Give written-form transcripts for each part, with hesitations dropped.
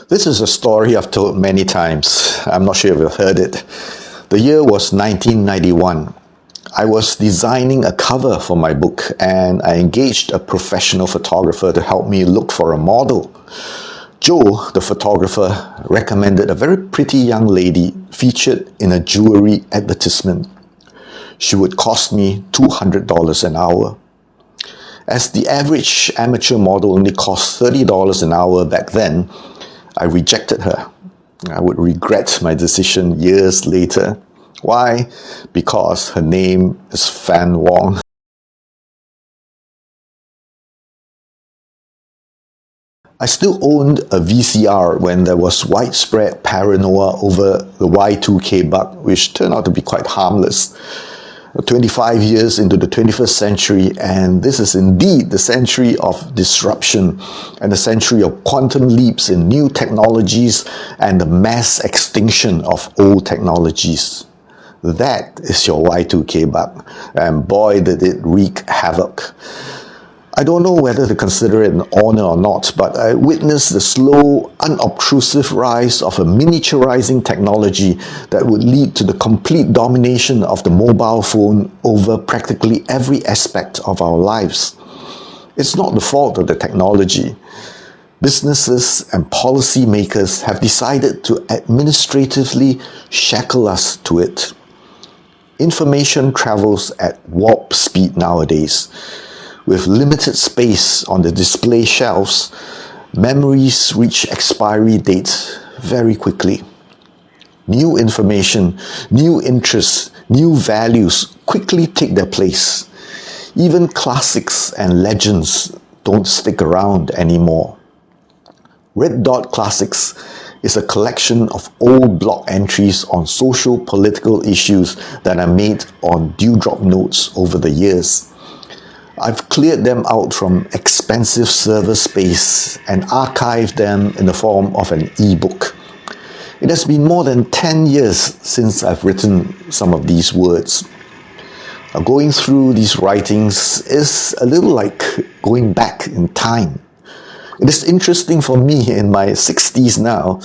This is a story I've told many times. I'm not sure if you've heard it. The year was 1991. I was designing a cover for my book and I engaged a professional photographer to help me look for a model. Joe, the photographer, recommended a very pretty young lady featured in a jewelry advertisement. She would cost me $200 an hour. As the average amateur model only cost $30 an hour back then, I rejected her. I would regret my decision years later. Why? Because her name is Fan Wong. I still owned a VCR when there was widespread paranoia over the Y2K bug, which turned out to be quite harmless. 25 years into the 21st century, and this is indeed the century of disruption and the century of quantum leaps in new technologies and the mass extinction of old technologies. That is your Y2K bug, and boy did it wreak havoc. I don't know whether to consider it an honor or not, but I witnessed the slow, unobtrusive rise of a miniaturizing technology that would lead to the complete domination of the mobile phone over practically every aspect of our lives. It's not the fault of the technology. Businesses and policymakers have decided to administratively shackle us to it. Information travels at warp speed nowadays. With limited space on the display shelves, memories reach expiry dates very quickly. New information, new interests, new values quickly take their place. Even classics and legends don't stick around anymore. Red Dot Classics is a collection of old blog entries on social political issues that are made on dewdrop notes over the years. I've cleared them out from expensive server space and archived them in the form of an e-book. It has been more than 10 years since I've written some of these words. Now, going through these writings is a little like going back in time. It is interesting for me in my 60s now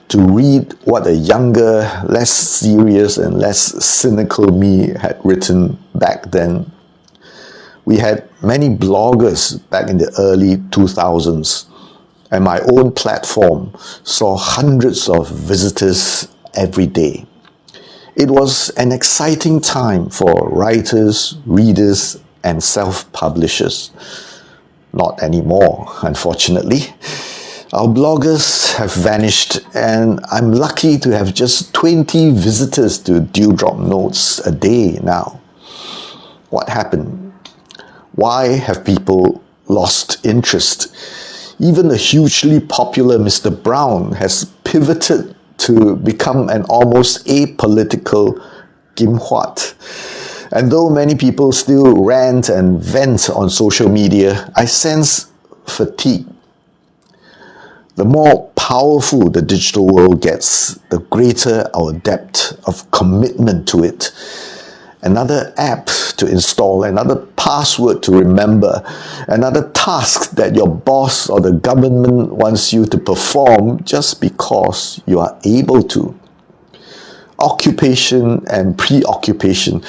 to read what a younger, less serious and less cynical me had written back then. We had many bloggers back in the early 2000s, and my own platform saw hundreds of visitors every day. It was an exciting time for writers, readers, and self-publishers. Not anymore, unfortunately. Our bloggers have vanished, and I'm lucky to have just 20 visitors to Dewdrop Notes a day now. What happened? Why have people lost interest? Even the hugely popular Mr. Brown has pivoted to become an almost apolitical Kim Huat. And though many people still rant and vent on social media, I sense fatigue. The more powerful the digital world gets, the greater our depth of commitment to it. Another app to install, another password to remember, another task that your boss or the government wants you to perform just because you are able to. Occupation and preoccupation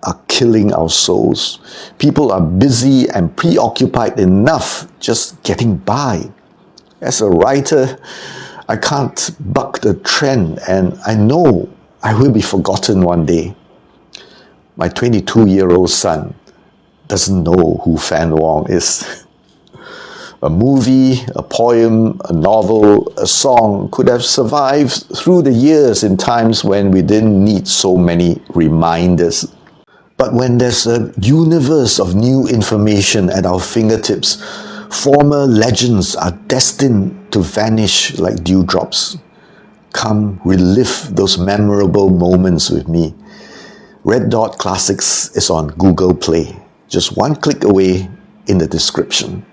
are killing our souls. People are busy and preoccupied enough just getting by. As a writer, I can't buck the trend, and I know I will be forgotten one day. My 22-year-old son doesn't know who Fan Wong is. A movie, a poem, a novel, a song could have survived through the years in times when we didn't need so many reminders. But when there's a universe of new information at our fingertips, former legends are destined to vanish like dewdrops. Come relive those memorable moments with me. Red Dot Classics is on Google Play. Just one click away in the description.